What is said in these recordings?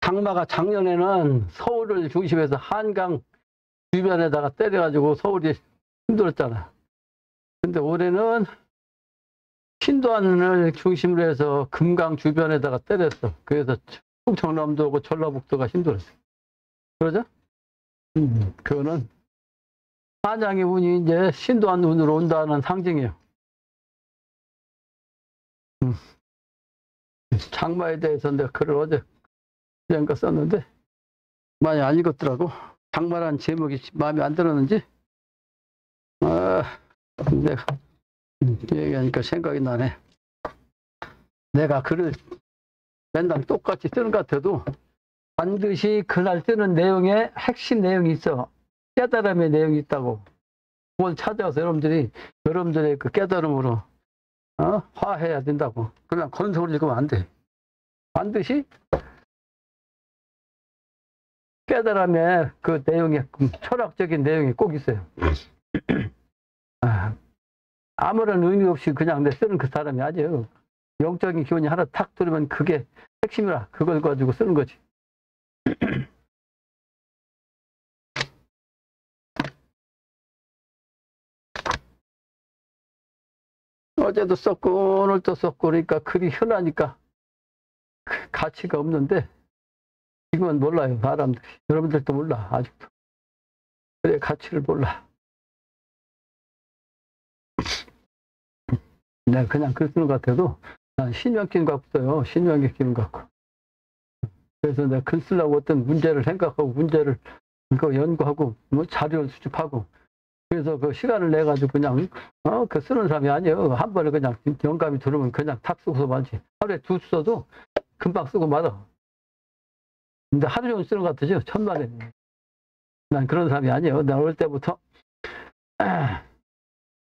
장마가 작년에는 서울을 중심해서 한강 주변에다가 때려가지고 서울이 힘들었잖아. 근데 올해는 신도안을 중심으로 해서 금강 주변에다가 때렸어. 그래서 충청남도하고 전라북도가 힘들었어. 그러죠? 그거는 한양의 운이 이제 신도안 운으로 온다는 상징이에요. 장마에 대해서 내가 글을 어제 그냥 썼는데 많이 안 읽었더라고. 장마라는 제목이 마음에 안 들었는지 내가 얘기하니까 생각이 나네. 내가 글을 맨날 똑같이 쓰는 것 같아도 반드시 그날 쓰는 내용에 핵심 내용이 있어. 깨달음의 내용이 있다고. 그걸 찾아서 여러분들의 그 깨달음으로 화해야 된다고. 그냥 건성을 읽으면 안 돼. 반드시 깨달음의 그 내용에, 철학적인 내용이 꼭 있어요. 아무런 의미 없이 그냥 내 쓰는 그 사람이 아니에요. 영적인 기운이 하나 탁 들으면 그게 핵심이라. 그걸 가지고 쓰는 거지. 어제도 썼고 오늘도 썼고 그러니까 글이 흔하니까 가치가 없는데 지금은 몰라요. 사람들이. 여러분들도 몰라. 아직도. 그래 가치를 몰라. 내가 그냥 글 쓰는 것 같아도 난 신명기운 갖고 써요. 신명기 기운 갖고. 그래서 내가 글 쓰려고 어떤 문제를 생각하고 문제를 그거 연구하고 뭐 자료를 수집하고 그래서 그 시간을 내 가지고 그냥 그 쓰는 사람이 아니에요. 한 번에 그냥 영감이 들으면 그냥 탁 쓰고서 말지. 하루에 두 수 써도 금방 쓰고 말아. 근데 하루 종일 쓰는 것 같으죠. 천만에. 난 그런 사람이 아니에요. 나 어릴 때부터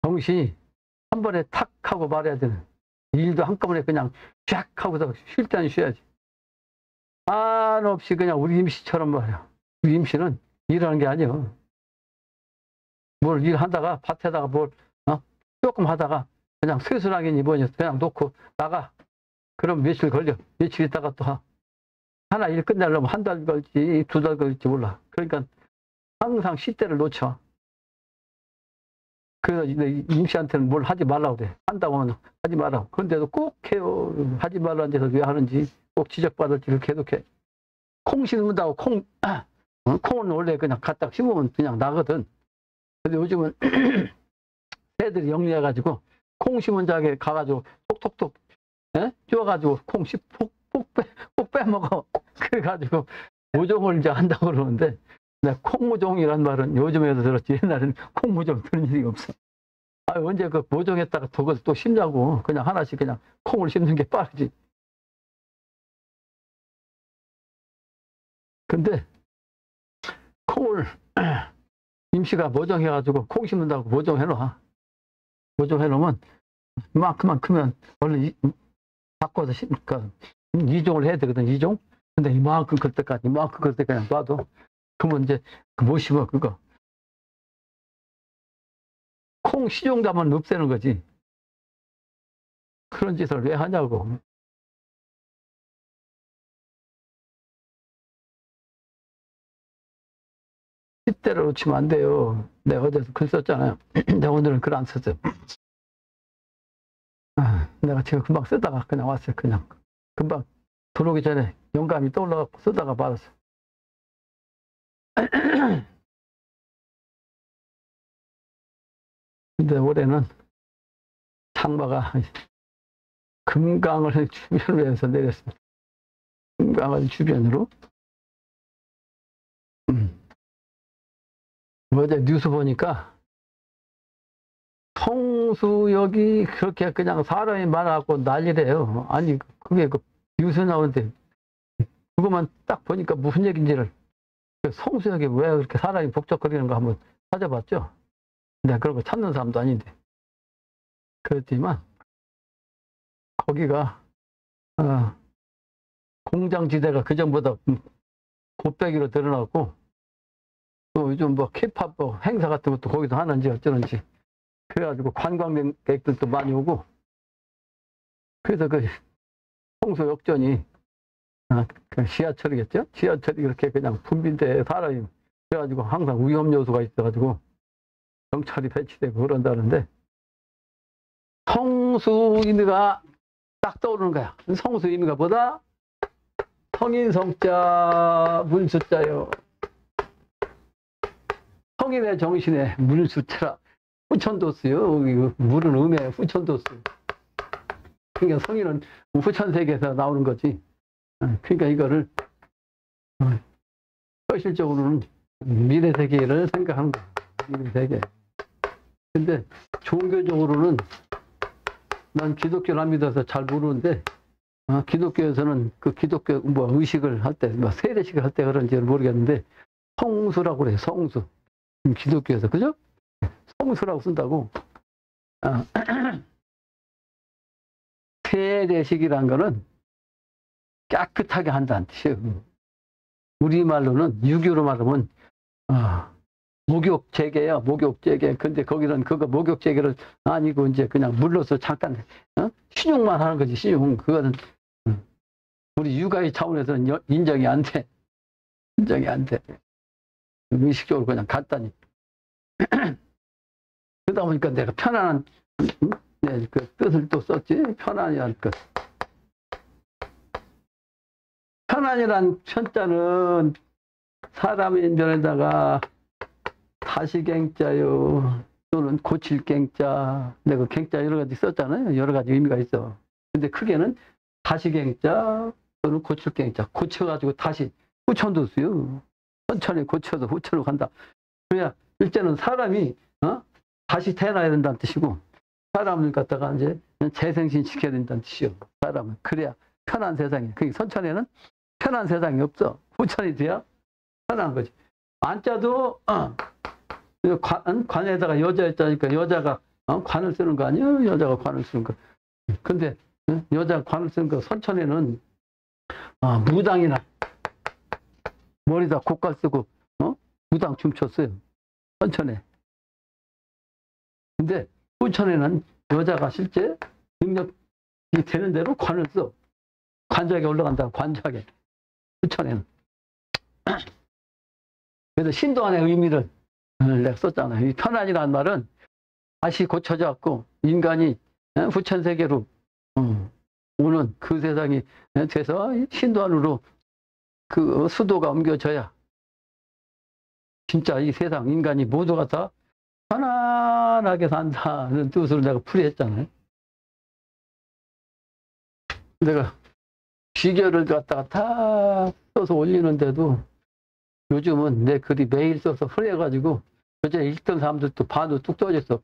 정신이 한 번에 탁 하고 말해야 되는. 일도 한꺼번에 그냥 쫙 하고서 쉴 때는 쉬어야지. 한없이 그냥 우리 임씨처럼 말이야. 우리 임씨는 일하는 게 아니에요. 뭘 일하다가 밭에다가 뭘 조금 하다가 그냥 쇠수랑이 입어서 그냥 놓고 나가. 그럼 며칠 걸려. 며칠 있다가 또 하나 일 끝내려면 한 달 걸지 두 달 걸릴지 몰라. 그러니까 항상 시대를 놓쳐. 그래서 임씨한테는 뭘 하지 말라고 그래. 한다고 하면 하지 말라고. 그런데도 꼭 해요. 하지 말라는 데서 왜 하는지 꼭 지적받을지를 계속해. 콩 심는다고 콩은 원래 그냥 갖다 심으면 그냥 나거든. 근데 요즘은 새들이 영리해가지고 콩 심은 자리에 가가지고 톡톡톡 쪼가지고 콩 폭 빼먹어. 그래가지고 모종을 이제 한다고 그러는데 내가 콩모종이란 말은 요즘에도 들었지 옛날에는 콩모종 들은 일이 없어. 언제 그 모종했다가 그걸 또 심냐고. 그냥 하나씩 그냥 콩을 심는 게 빠르지. 근데 콩을 임씨가 모종해가지고 콩 심는다고 모종해놔. 모종해놓으면 이만큼만 크면 원래 바꿔서 그러니까 이종을 해야 되거든. 이종. 근데 이만큼 클 때까지 이만큼 클 때 그냥 놔둬. 그러면 이제 못 심어 그거. 콩 시종자만 없애는 거지. 그런 짓을 왜 하냐고. 시대를 놓치면 안 돼요. 내가 어제도 글 썼잖아요. 내가 오늘은 글 안 썼어요. 내가 지금 금방 쓰다가 그냥 왔어요. 그냥 금방 들어오기 전에 영감이 떠올라갖고 쓰다가 말았어. 근데 올해는 장마가 금강을 주변으로 해서 내렸습니다. 금강을 주변으로. 어제 뉴스 보니까 성수역이 그렇게 그냥 사람이 많아갖고 난리래요. 아니 그게 그 뉴스 나오는데 그것만 딱 보니까 무슨 얘기인지를. 성수역이 왜 그렇게 사람이 복잡거리는가 한번 찾아봤죠. 내가 그런 거 찾는 사람도 아닌데. 그렇지만 거기가 공장지대가 그전보다 곱빼기로 드러났고 또 요즘 뭐 케이팝 행사 같은 것도 거기서 하는지 어쩌는지 그래가지고 관광객들도 많이 오고 그래서 그 성수역전이 그 지하철이겠죠? 지하철이 이렇게 그냥 붐빈데 사람이 그래가지고 항상 위험 요소가 있어가지고 경찰이 배치되고 그런다는데 성수 의미가 딱 떠오르는 거야. 성수 의미가 뭐다? 성인 성자 문수자요. 성인의 정신에 문수자라. 후천도수요. 물은 음에 후천도수. 그러니까 성인은 후천세계에서 나오는 거지. 그러니까 이거를 현실적으로는 미래세계를 생각하는 거야. 미래세계. 근데 종교적으로는 난 기독교를 안 믿어서 잘 모르는데 기독교에서는 그 기독교 의식을 할 때, 세례식을 할 때 그런지 모르겠는데 성수라고 그래요. 성수. 기독교에서 그죠? 성수라고 쓴다고. 세례식이란 거는 깨끗하게 한다는 뜻이에요. 우리말로는 유교로 말하면 목욕제계야, 목욕제계. 근데 거기는 그거 목욕제계를 아니고 이제 그냥 물로서 잠깐 신용만 하는 거지. 신용. 그거는 우리 육아의 차원에서는 인정이 안 돼. 인정이 안 돼. 의식적으로 그냥 간단히. 그러다 보니까 내가 편안한 그 뜻을 또 썼지. 편안이란 뜻. 편안이란 편자는 사람의 면에다가 다시갱자요 또는 고칠갱자. 내가 갱자 여러 가지 썼잖아요. 여러 가지 의미가 있어. 근데 크게는 다시갱자 또는 고칠갱자. 고쳐가지고 다시 후천도수요. 천천히 고쳐서 후천으로 간다. 그래야 일제는 사람이 다시 태어나야 된다는 뜻이고 사람을 갖다가 이제 재생신 시켜야 된다는 뜻이요. 사람은 그래야 편한 세상이. 그 선천에는 편한 세상이 없어. 후천이 돼야 편한 거지. 안자도 관에다가 여자였다니까 여자가 관을 쓰는 거 아니에요? 여자가 관을 쓰는 거. 근데 여자가 관을 쓰는 거 선천에는 무당이나 머리다 고깔 쓰고 무당 춤췄어요. 선천에. 근데 후천에는 여자가 실제 능력이 되는 대로 관을 써. 관작에 올라간다. 관작에. 후천에는. 그래서 신도안의 의미를 내가 썼잖아요. 이 편안이라는 말은 다시 고쳐져 갖고 인간이 후천세계로 오는 그 세상이 돼서 신도안으로 그 수도가 옮겨져야 진짜 이 세상 인간이 모두가 다 편안하게 산다는 뜻으로 내가 풀이했잖아요. 내가 비결을 갖다가 다 써서 올리는데도 요즘은 내 글이 매일 써서 풀려가지고 어제 읽던 사람들도 반도 뚝 떨어졌어.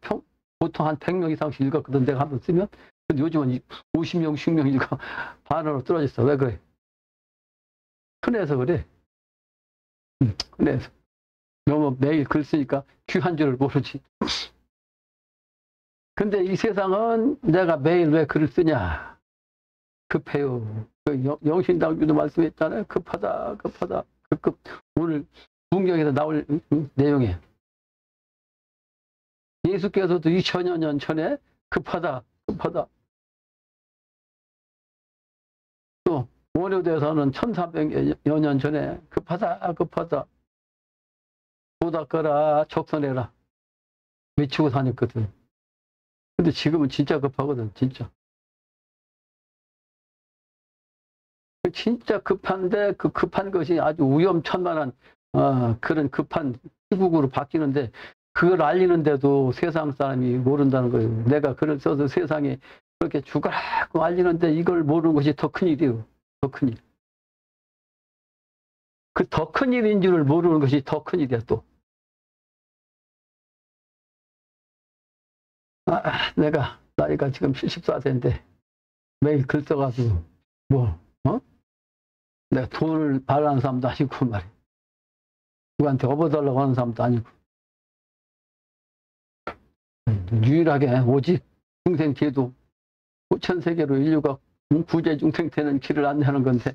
보통 한 100명 이상씩 읽었거든. 내가 한번 쓰면. 근데 요즘은 50명, 60명 읽어 반으로 떨어졌어. 왜 그래? 흔해서 그래. 흔해서. 너무 매일 글 쓰니까 귀한 줄을 모르지. 근데 이 세상은 내가 매일 왜 글을 쓰냐? 급해요. 그 영신당주도 말씀했잖아요. 급하다, 급하다. 오늘 문경에서 나올 내용에 예수께서도 2000여 년 전에 급하다, 급하다. 또 원효대에서는 1300여 년 전에 급하다, 급하다. 닦아라, 적선해라. 외치고 다녔거든. 근데 지금은 진짜 급하거든, 진짜. 진짜 급한데 그 급한 것이 아주 위험천만한 그런 급한 시국으로 바뀌는데 그걸 알리는데도 세상 사람이 모른다는 거예요. 내가 글을 써서 세상에 그렇게 죽으라고 알리는데 이걸 모르는 것이 더 큰일이에요. 더 큰일. 그 더 큰일인 줄을 모르는 것이 더 큰일이야 또. 내가 나이가 지금 74세인데 매일 글 써가지고 내가 돈을 바라는 사람도 아니고 말이야. 누구한테 업어달라고 하는 사람도 아니고. 유일하게 오직 중생 제도 후천세계로 인류가 구제중생되는 길을 안내하는 건데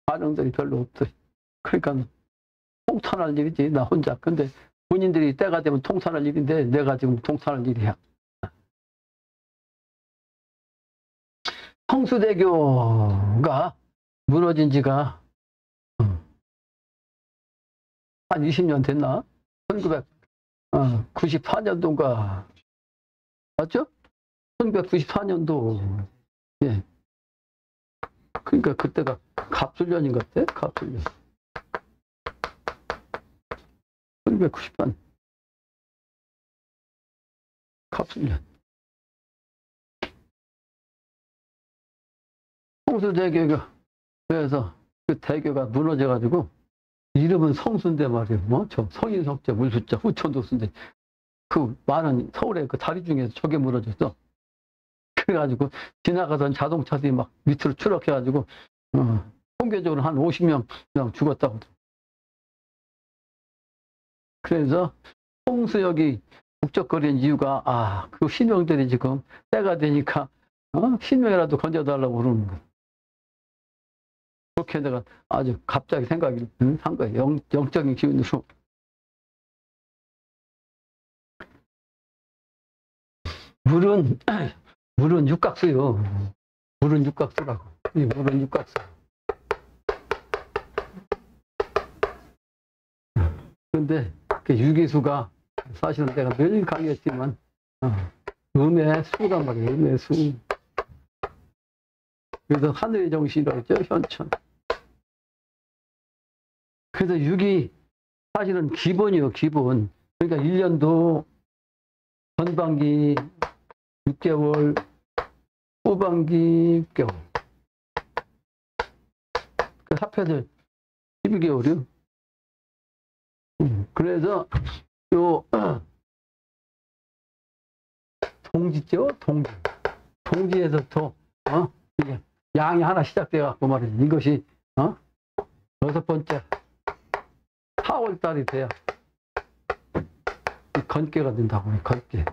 반응들이 별로 없더라. 그러니까 통탄할 일이지 나 혼자. 근데 본인들이 때가 되면 통탄할 일인데 내가 지금 통탄할 일이야. 성수대교가 무너진 지가 한 20년 됐나? 1994년도인가 맞죠? 1994년도. 예. 그러니까 그때가 갑술년인 것 같아. 갑술년. 1994년. 갑술년. 성수대교가 그래서 그 대교가 무너져가지고 이름은 성수인데 말이에요. 뭐 저 성인성자 물수자 후천도수인데 그 많은 서울의 그 다리 중에서 저게 무너졌어. 그래가지고 지나가던 자동차들이 막 밑으로 추락해가지고 통계적으로 한 50명 그냥 죽었다고. 그래서 홍수역이 북적거리는 이유가 그 신명들이 지금 때가 되니까 신명이라도 건져달라고 그러는 거야. 그렇게 내가 아주 갑자기 생각을 한 거예요. 영적인 기운으로. 물은 육각수요. 물은 육각수라고. 이 물은 육각수. 근데 그 유기수가 사실은 내가 늘 강의했지만 음의 수란 말이에요. 음의 수. 그래서 하늘의 정신이라고 했죠. 현천. 그래서 6이 사실은 기본이요. 기본. 그러니까 1년도 전반기 6개월, 후반기 6개월. 그 합해서 12개월이요. 그래서 요 동지죠. 동지에서부터 이게 양이 하나 시작돼 갖고 말이지. 이것이 6번째 4월달이 돼야 건깨가 된다고. 건깨.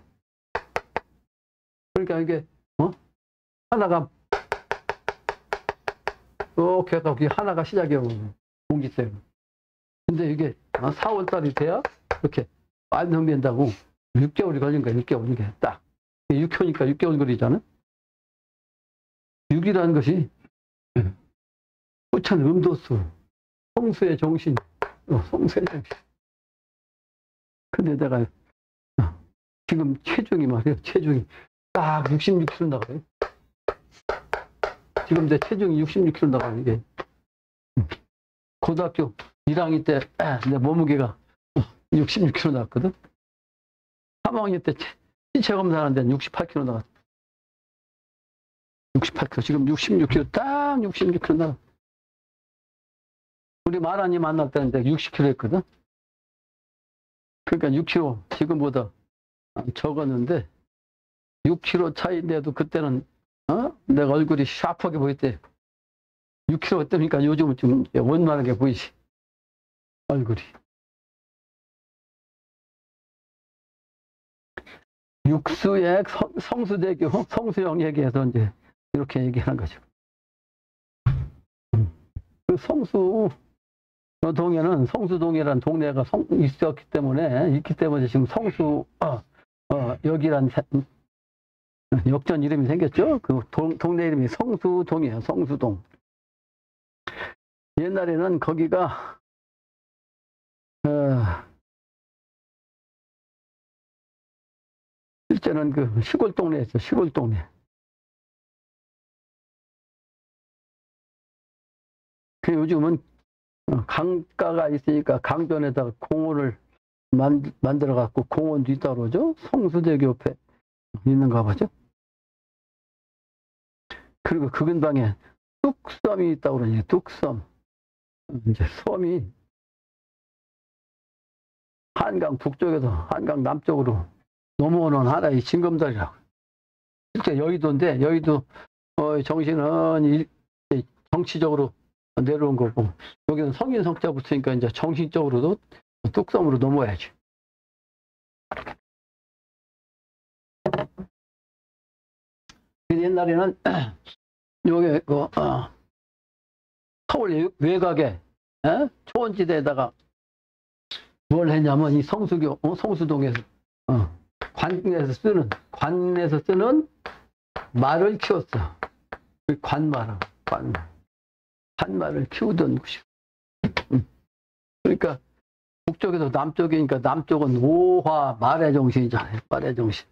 그러니까 이게 하나가 이렇게 해서 하나가 시작이에요. 동지 때문에. 근데 이게 4월달이 돼야 이렇게 완성된다고. 6개월이 걸린 거야. 6개월. 이게 딱 6호니까 6개월 걸리잖아. 6이라는 것이 후천 음도수, 성수의 정신, 성수의 정신. 근데 내가 지금 체중이 말이에요. 체중이 딱 66kg 나가요. 지금 내 체중이 66kg 나가요. 이게 고등학교 1학년 때 내 몸무게가 66kg 나왔거든. 3학년 때 신체 검사하는데 68kg 나갔어. 68kg. 지금 66kg, 딱 66kg 나가. 우리 마라님 만날 때는 60kg 했거든. 그러니까 6kg 지금보다 적었는데 6kg 차이인데도 그때는 내가 얼굴이 샤프하게 보일 때 6kg 때니까 요즘은 좀 원만하게 보이지. 얼굴이. 육수액 성수대교 성수형 얘기해서 이제 이렇게 얘기하는 거죠. 그 성수동에는 성수동이라는 동네가 있기 때문에 지금 성수 여기란 역전 이름이 생겼죠. 그 동네 이름이 성수동이에요. 성수동. 옛날에는 거기가 실제는 그 시골 동네였죠. 시골 동네. 그 요즘은 강가가 있으니까 강변에다가 공원을 만들어 갖고 공원도 있다고 그러죠. 성수대교 옆에 있는가 보죠. 그리고 그 근방에 뚝섬이 있다고 그러니 뚝섬. 이제 섬이 한강 북쪽에서 한강 남쪽으로 넘어오는 하나의 징검다리라고. 실제 여의도인데 여의도 정신은 정치적으로 내려온 거고 여기는 성인 성자 붙으니까 이제 정신적으로도 뚝섬으로 넘어야지. 옛날에는 여기 서울 외곽에 초원지대에다가 뭘 했냐면 이 성수동에서 관에서 쓰는 말을 키웠어. 관말을 키우던 곳이고. 그러니까 북쪽에서 남쪽이니까 남쪽은 오화 말의 정신이잖아요. 말의 정신.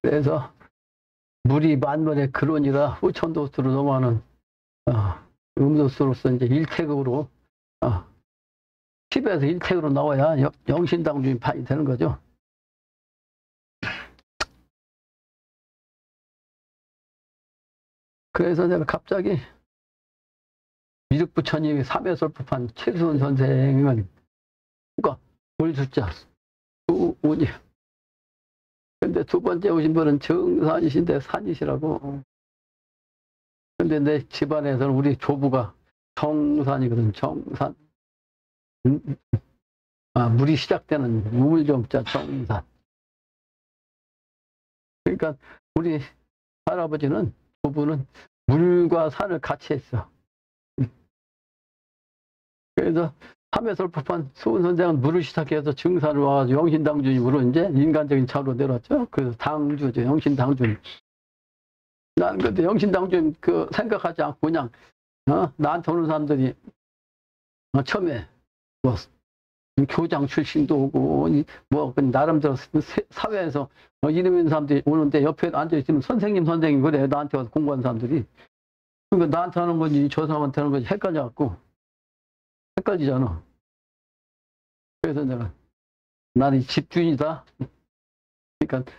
그래서 물이 만물의 근원이라 후천도수로 넘어가는 음도수로서 이제 일택으로 10에서 1택으로 나와야 영신당주인 판이 되는 거죠. 그래서 내가 갑자기 미륵부처님이 삼해설법한 최수원 선생은 물숫자 수운이. 근데 두 번째 오신 분은 정산이신데 산이시라고. 근데 내 집안에서는 우리 조부가 정산이거든. 정산. 물이 시작되는 우물정자 정산. 그러니까 우리 할아버지는, 조부는 물과 산을 같이 했어. 그래서 삼해설법한 수은 선생은 물을 시작해서 증산을 와가지고 영신당준으로 이제 인간적인 차로 내려왔죠. 그래서 당주죠. 영신당준. 나는 근데 영신당준 생각하지 않고 그냥 나한테 오는 사람들이 처음에 뭐 교장 출신도 오고 뭐 나름대로 사회에서 이름 있는 사람들이 오는데 옆에 앉아있으면 선생님 그래. 나한테 와서 공부하는 사람들이. 그러니까 나한테 하는 건지 저 사람한테 하는 건지 헷갈리잖아. 그래서 나는 집주인이다. 그러니까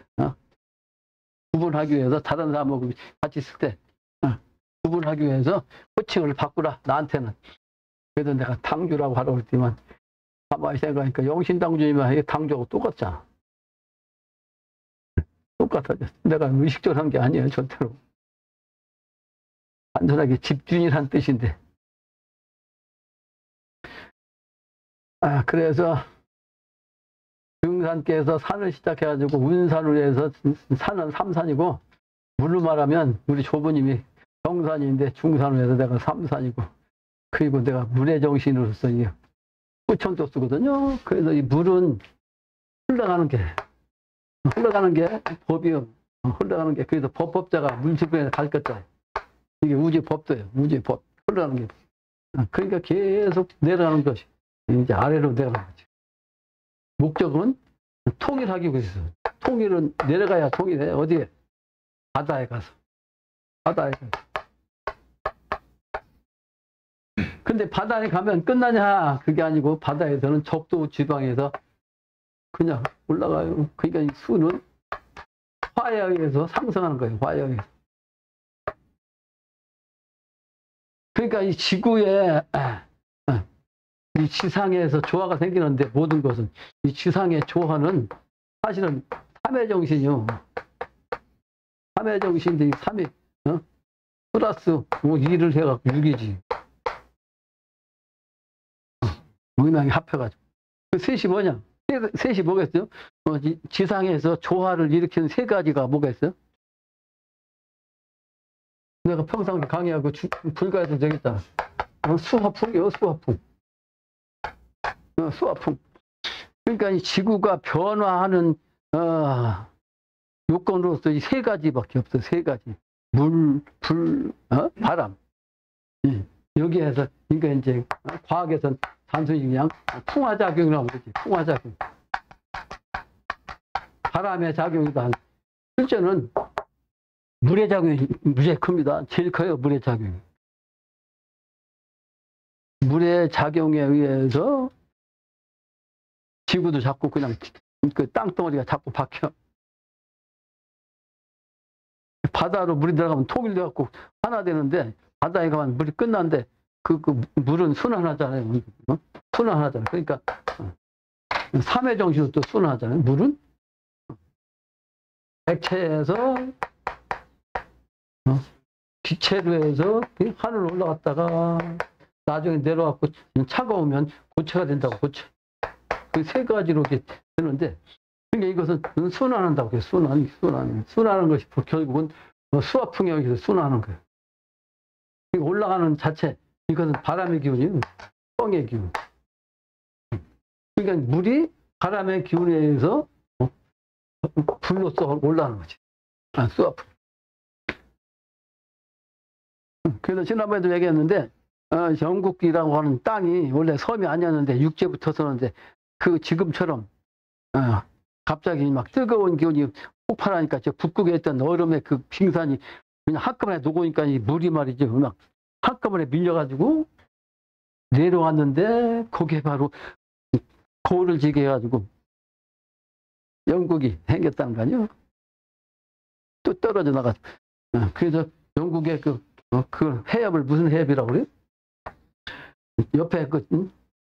구분하기 위해서 다른 사람하고 같이 있을 때 구분하기 위해서 호칭을 바꾸라. 나한테는. 그래서 내가 당주라고 하라고 했지만 가만히 생각하니까 영신당주이면 당주하고 똑같잖아. 똑같아졌어. 내가 의식적으로 한 게 아니에요. 절대로. 단순하게 집주인이란 뜻인데. 그래서 등산께서 산을 시작해가지고 운산으로 해서 산은 삼산이고, 물로 말하면 우리 조부님이 정산인데 중산으로 해서 내가 삼산이고, 그리고 내가 물의 정신으로서 후천도수거든요. 그래서 이 물은 흘러가는 게 법이요. 흘러가는 게. 그래서 법자가 물 주변에 가르쳤잖아요. 이게 우주법도예요. 우주법. 흘러가는 게. 그러니까 계속 내려가는 것이. 이제 아래로 내려가는 거지. 목적은 통일하기 위해서. 통일은 내려가야 통일해. 어디에? 바다에 가서. 근데 바다에 가면 끝나냐? 그게 아니고 바다에서는 적도 지방에서 그냥 올라가요. 그러니까 이 수는 화에 의해서 상승하는 거예요. 화에 의해서. 그러니까 이 지구에 이 지상에서 조화가 생기는데, 모든 것은 이 지상의 조화는 사실은 삼해정신이요. 삼해정신인데 이 삼이 플러스 뭐 일을 해갖고 6이지. 모임이 합해가지고. 그 셋이 뭐냐? 셋이 뭐겠어요? 지상에서 조화를 일으키는 세 가지가 뭐가 있어요? 내가 평상시 강의하고 불가에서 저기 있다. 수화풍이요, 수화풍. 수화풍. 그러니까 이 지구가 변화하는 요건으로서 이 세 가지밖에 없어. 세 가지. 물, 불, 바람. 여기에서 그러니까 이제 과학에서는 단순히 그냥 풍화작용이라고 그러지. 풍화작용. 바람의 작용이다. 실제는 물의 작용이 무지하게 큽니다. 제일 커요. 물의 작용이. 물의 작용에 의해서 지구도 자꾸 그냥 그 땅덩어리가 자꾸 박혀. 바다로 물이 들어가면 통일돼갖고 하나 되는데, 바다에 가면 물이 끝나는데 그 물은 순환하잖아요. 순환하잖아요. 그러니까 삼해 정신으로 또 순환하잖아요. 물은 액체에서 기체로 해서 하늘로 올라갔다가 나중에 내려갖고 차가우면 고체가 된다고. 고체. 그 세 가지로 이렇게 되는데, 그러니까 이것은 순환한다고 해요. 순환하는 것이 결국은 수화풍에 의해서 순환하는 거예요. 올라가는 자체, 이것은 바람의 기운이에요. 뻥의 기운. 그러니까 물이 바람의 기운에 의해서 불로써 올라가는 거지. 수아프. 그래서 지난번에도 얘기했는데, 영국이라고 하는 땅이 원래 섬이 아니었는데, 육지부터 서는데, 그 지금처럼, 갑자기 막 뜨거운 기운이 폭발하니까, 저 북극에 있던 얼음의 그 빙산이 그냥 한꺼번에 녹으니까 이 물이 말이죠. 막 한꺼번에 밀려가지고 내려왔는데, 거기에 바로 고를 지게 해가지고, 영국이 생겼다는 거 아니에요? 또 떨어져 나가서. 그래서 영국의 그 해협을 무슨 해협이라고 그래요? 옆에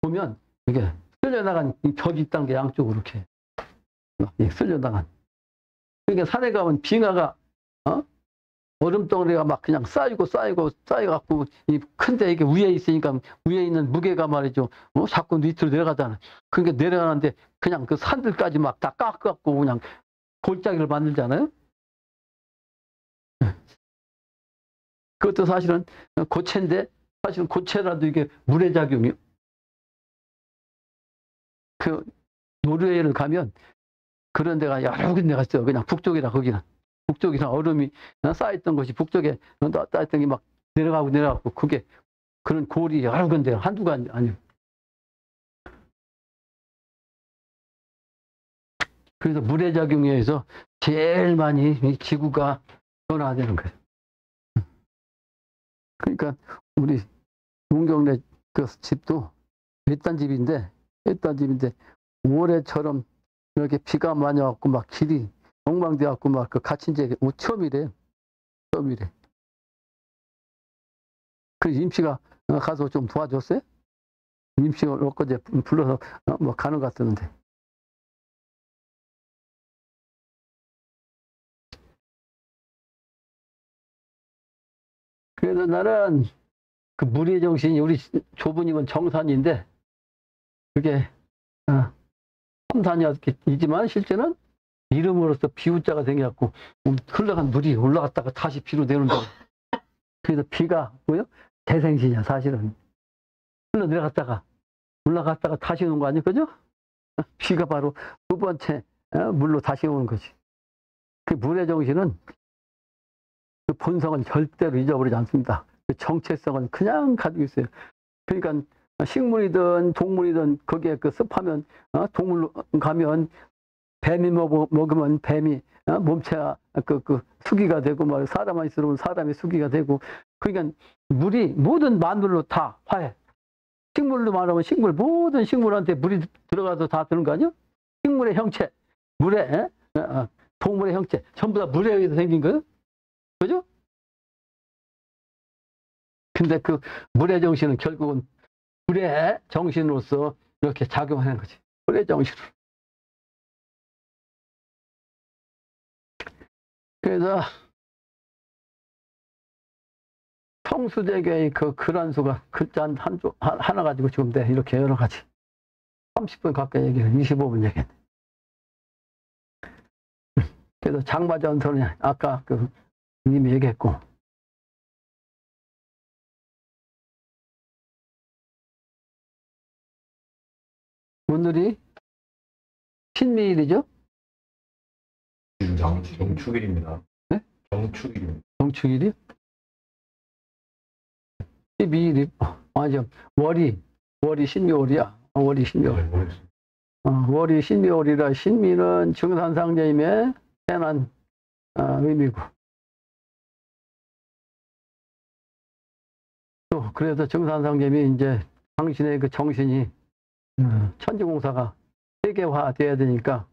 보면 이게 쓸려나간 이 벽이 있다는 게 양쪽으로 이렇게 쓸려나간. 그러니까 산에 가면 빙하가 얼음덩어리가 막 그냥 쌓여갖고 이 큰데 이게 위에 있으니까 위에 있는 무게가 말이죠. 자꾸 밑으로 내려가잖아. 그러니까 내려가는데 그냥 그 산들까지 막 다 깎아갖고 그냥 골짜기를 만들잖아요. 그것도 사실은 고체인데 사실은 고체라도 이게 물의 작용이요. 그 노르웨이를 가면 그런 데가 여러 군데가 있어요. 그냥 북쪽이라 거기는. 북쪽이나 얼음이 쌓였던 것이 북쪽에 쌓였던 게 막 내려가고 그게 그런 골이 여러 군데 한두가 아니에요. 그래서 물의 작용에 의해서 제일 많이 지구가 변화되는 거예요. 그러니까 우리 문경래 그 집도 외딴 집인데 올해처럼 이렇게 비가 많이 왔고 막 길이 엉망돼 갖고 막 그 갇힌 지 처음이래. 그 임씨가 가서 좀 도와줬어요? 임씨가 엊그제 불러서 뭐 가는 것 같았는데. 그래서 나는 그 무리의 정신이 우리 조부님은 정산인데 그게 삼산이지만 실제는 이름으로써 비우자가 생겨갖고 흘러간 물이 올라갔다가 다시 비로 내려온다고. 그래서 비가 뭐요? 재생신이야 사실은. 흘러 내려갔다가 올라갔다가 다시 오는 거 아니에요? 그죠? 비가 바로 두 번째 물로 다시 오는 거지. 그 물의 정신은 그 본성을 절대로 잊어버리지 않습니다. 그 정체성은 그냥 가지고 있어요. 그러니까 식물이든 동물이든 거기에 그 습하면 동물로 가면 뱀이 먹으면 뱀이 몸체가 그 수기가 되고 뭐 사람만 있으면 사람이 수기가 되고 그러니까 물이 모든 만물로 다 화해. 식물로 말하면 모든 식물한테 물이 들어가서 다 드는 거 아니야? 식물의 형체, 물의 동물의 형체 전부 다 물에 의해서 생긴 거예요. 그죠? 근데 그 물의 정신은 결국은 물의 정신으로서 이렇게 작용하는 거지. 물의 정신으로. 그래서 성수대교의 그 글한수가 글자 하나 가지고 지금 돼. 이렇게 여러 가지. 30분 가까이 얘기해. 25분 얘기해. 그래서 장마전선은 아까 그 님이 얘기했고. 오늘이 신미일이죠? 정축일입니다. 네? 정축일입니다. 정축일이? 12일이, 맞아. 월이 신미월이야. 월이 신미월. 월이 신미월이라 신미는 증산상제임의 태어난 의미고. 또, 그래서 증산상제임이 이제 당신의 그 정신이 천지공사가 세계화돼야 되니까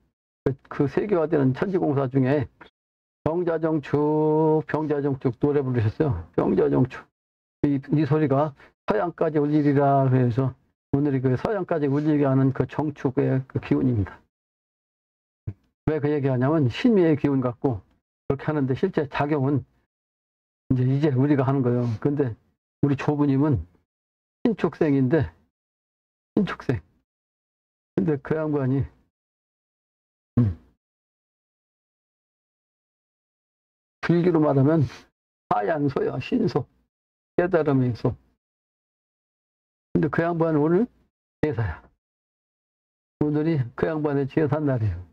그 세계화되는 천지공사 중에 병자정축 노래 부르셨어요. 병자정축. 이 소리가 서양까지 울리리라 그래서 오늘이 그 서양까지 울리게 하는 그 정축의 그 기운입니다. 왜 그 얘기하냐면 신미의 기운 같고 그렇게 하는데 실제 작용은 이제 우리가 하는 거예요. 근데 우리 조부님은 신축생인데 신축생. 근데 그 양반이 불기로 말하면 하얀소야, 신소, 깨달음의 소. 근데 그 양반은 오늘 제사야. 오늘이 그 양반의 제사 날이에요.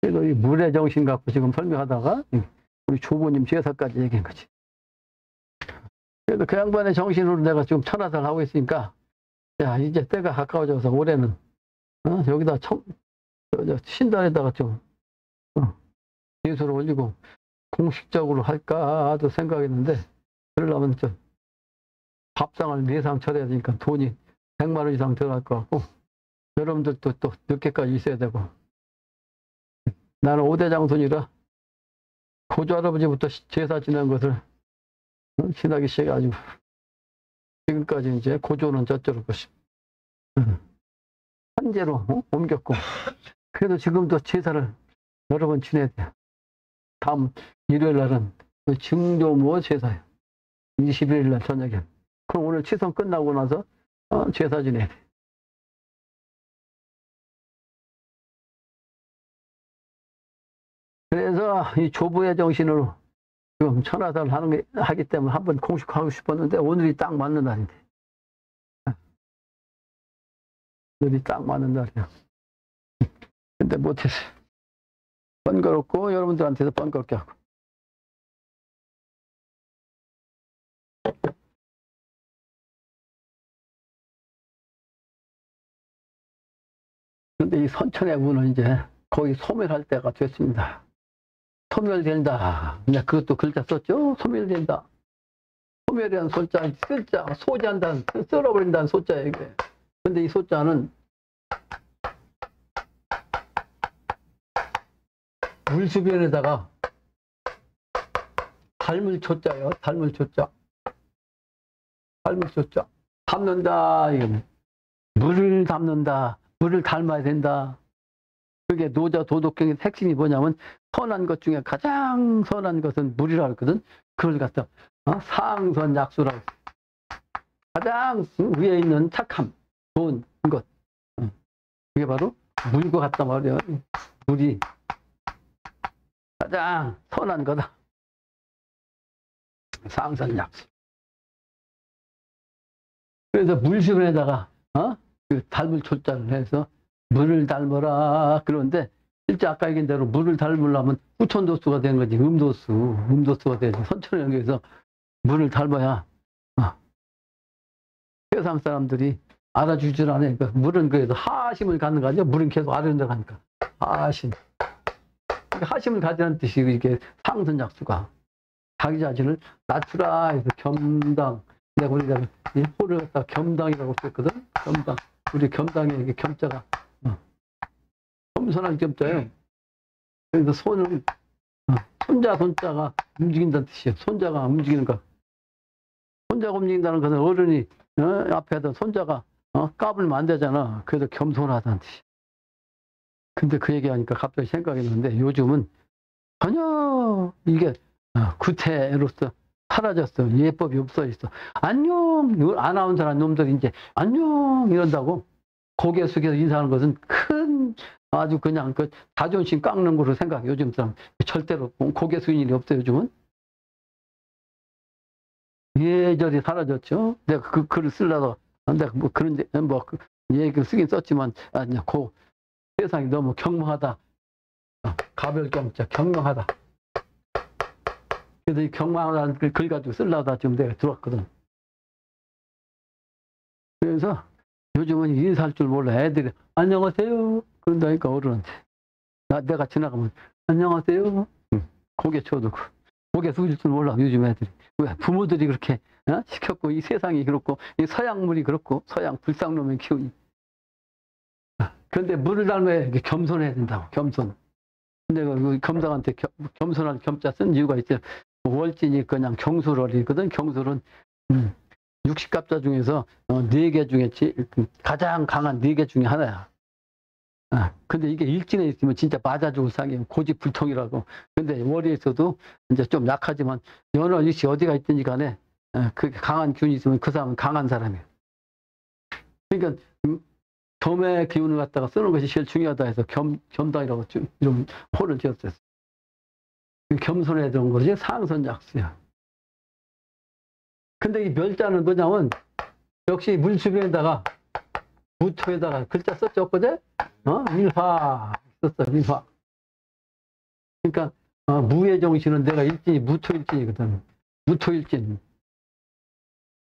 그래도 이 물의 정신 갖고 지금 설명하다가 우리 조부님 제사까지 얘기한 거지. 그래도 그 양반의 정신으로 내가 좀 천하사를 하고 있으니까, 야, 이제 때가 가까워져서 올해는, 여기다 신단에다가 좀, 예수를 올리고 공식적으로 할까도 생각했는데, 그러려면 좀 밥상을 4상 차려야 되니까 돈이 100만 원 이상 들어갈 것 같고, 여러분들도 또 늦게까지 있어야 되고, 나는 5대 장손이라 고조 할아버지부터 제사 지낸 것을 지나기 시작해가지고 지금까지 이제 고조는 저쪽으로 것이 한제로 옮겼고, 그래도 지금도 제사를 여러 번 지내야 돼요. 다음 일요일 날은 증조모 제사예요. 21일 날 저녁에. 그럼 오늘 치성 끝나고 나서 제사 지내야 돼. 그래서 이 조부의 정신으로 지금 천하사를 하기 때문에 한번 공식하고 싶었는데 오늘이 딱 맞는 날인데. 오늘이 딱 맞는 날이야. 근데 못했어요. 번거롭고 여러분들한테도 번거롭게 하고. 근데 이 선천의 운은 이제 거의 소멸할 때가 됐습니다. 소멸된다. 그냥 그것도 글자 썼죠? 소멸된다. 소멸이라는 소자, 쓸자, 소지한다는, 쓸어버린다는 소자예요, 이게. 근데 이 소자는 물수변에다가 닮을 초자예요. 닮을 초자. 닮을 초자. 담는다. 이거 물을 담는다. 물을 닮아야 된다. 그게 노자 도덕경의 핵심이 뭐냐면 선한 것 중에 가장 선한 것은 물이라고 했거든. 그걸 갖다 상선약수라고. 가장 위에 있는 착함, 좋은 것. 그게 바로 물과 같단 말이에요. 물이 가장 선한 거다. 상선약수. 그래서 물수변에다가 그 닮을 초자를 해서 물을 닮아라. 그런데 실제 아까 얘기한 대로 물을 닮으려면 후천도수가 되는 거지. 음도수가 되지. 선천에 연결해서 물을 닮아야 세상 사람들이 알아주질 않아요. 그러니까 물은 그래도 하심을 갖는 거 아니야? 물은 계속 아래내려가니까. 하심. 하심을 가지라는 뜻이 이게 상선약수가 자기 자신을 낮추라 해서 겸당. 내가 우리가 이 호를 갖다 겸당이라고 썼거든. 겸당. 우리 겸당에 이게 겸자가 겸손한 겸자예요. 그래서 손은 손자가 움직인다는 뜻이에요. 손자가 움직이는 거. 손자가 움직인다는 것은 어른이 앞에다 손자가 까불면 안 되잖아. 그래서 겸손하다는 뜻이에요. 근데 그 얘기하니까 갑자기 생각이 났는데 요즘은 전혀 이게 구태로서 사라졌어. 예법이 없어 있어. 안녕. 아나운서라는 놈들이 이제 안녕 이런다고 고개 숙여서 인사하는 것은 큰 아주 그냥 그 자존심 깎는 거로 생각해. 요즘 사람 절대로 고개 숙이는 일이 없어요. 요즘은. 예절이 사라졌죠. 내가 그 글을 쓰려다 내가 뭐 그런 뭐 얘기를 쓰긴 썼지만 그 세상이 너무 경망하다. 가별경자 경망하다. 그래서 이 경망하다는 글 가지고 쓰려다 지금 내가 들었거든. 그래서 요즘은 인사할 줄 몰라. 애들이 안녕하세요 그런다니까 어른한테. 내가 지나가면 안녕하세요. 고개 쳐두고 고개 숙일 줄 몰라. 요즘 애들이. 왜 부모들이 그렇게 시켰고 이 세상이 그렇고 이 서양물이 그렇고 서양 불쌍놈의 키우니. 그런데 물을 닮아야 겸손해야 된다고. 겸손. 근데 그 겸상한테 겸손한 겸자 쓴 이유가 있어요. 월진이 그냥 경술월이거든. 경술은 60갑자 중에서 4개 중에 가장 강한 4개 중에 하나야. 근데 이게 일진에 있으면 진짜 맞아 죽을 상이에요. 고집불통이라고. 근데 월에서도 이제 좀 약하지만 여러 일시 어디가 있든지 간에 그 강한 기운이 있으면 그 사람은 강한 사람이에요. 그러니까 겸의 기운을 갖다가 쓰는 것이 제일 중요하다 해서 겸당이라고 이런 호를 지었어요. 겸손해야 되는 것이 상선약수야. 근데 이 멸자는 뭐냐면 역시 물수변에다가 무토에다가 글자 썼죠, 엊그제? 밀화 썼어, 밀화. 그러니까 무의 정신은 내가 일진이 무토일진이거든. 무토일진.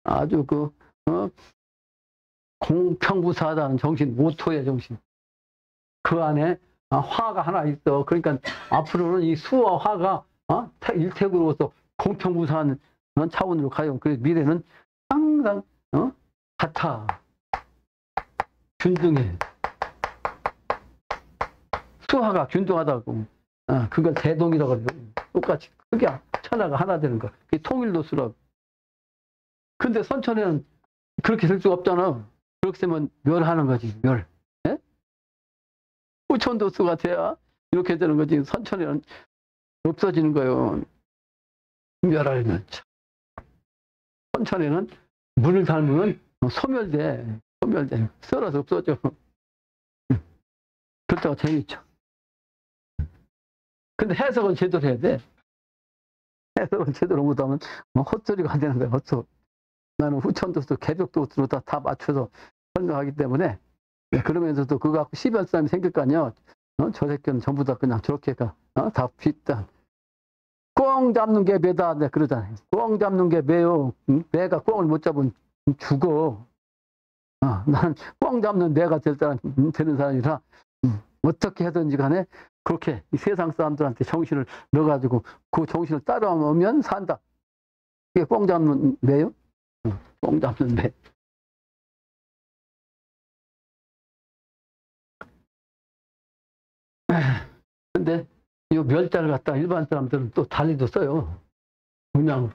아주 공평무사하다는 정신, 무토의 정신. 그 안에 화가 하나 있어. 그러니까 앞으로는 이 수와 화가 일택으로서 공평무사한 차원으로 가요. 그래서 미래는 항상 같아. 균등해. 수화가 균등하다고. 그걸 대동이라고 그래요. 똑같이 그게 천하가 하나 되는 거. 그게 통일도수라고. 근데 선천에는 그렇게 될 수가 없잖아. 그렇게 되면 멸하는 거지. 멸. 예? 후천도수가 돼야 이렇게 되는 거지. 선천에는 없어지는 거예요. 멸하려면. 선천에는 물을 닮으면 소멸돼. 소멸돼. 썰어서 없어져. 그렇다고 재밌죠. 근데 해석은 제대로 해야 돼. 해석을 제대로 못하면 헛소리가 안 되는 거야. 헛소리. 나는 후천도수, 개벽도수로 다 맞춰서 설명하기 때문에 그러면서도 그거 갖고 시비할 사람이 생길 거 아니야. 저 새끼는 전부 다 그냥 저렇게 다 빗단. 꽁 잡는 게 매다. 네, 그러잖아요. 꽁 잡는 게 매요. 매가 꽁을 못 잡으면 죽어. 나는 꽁 잡는 매가 되는 사람이라 어떻게 하든지 간에 그렇게 이 세상 사람들한테 정신을 넣어가지고 그 정신을 따라오면 산다. 이게 꽁 잡는 매요? 꽁 잡는 매. 근데 이 멸자를 갖다가 일반 사람들은 또 달리도 써요. 그냥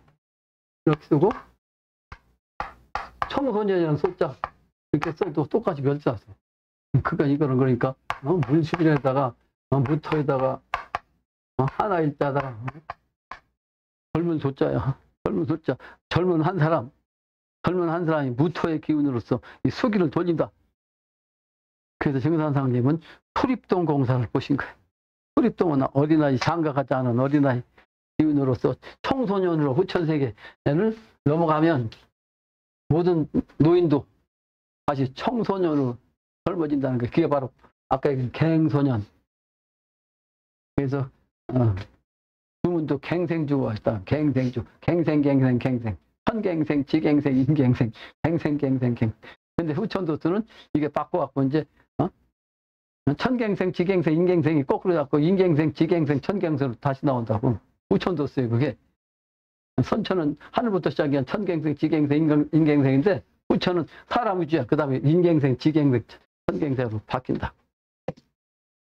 이렇게 쓰고 청소년이라는 소자 이렇게 써도 똑같이 멸자 써. 그러니까 이거는 그러니까 물수빈에다가 무토에다가 하나 일자다가 젊은 소자야. 젊은 소자. 젊은 한 사람이 무토의 기운으로서 이 수기를 돌린다. 그래서 정산상님은 투립동 공사를 보신 거예요. 투립동은 어린아이, 장가가지 않은 어린아이 기운으로서 청소년으로 후천세계를 넘어가면 모든 노인도 다시 청소년으로 젊어진다는 게 그게 바로 아까 얘기한 갱소년. 그래서 주문도 갱생주가 있다. 갱생주. 갱생. 천갱생, 지갱생, 인갱생, 갱생. 근데 후천도수는 이게 바꿔갖고 이제 천갱생, 지갱생, 인갱생이 거꾸로 잡고 인갱생, 지갱생, 천갱생으로 다시 나온다고. 후천도수에 그게. 선천은 하늘부터 시작한 천갱생, 지갱생, 인갱생인데 후천은 사람 위주야. 그 다음에 인갱생, 지갱생, 천갱생으로 바뀐다.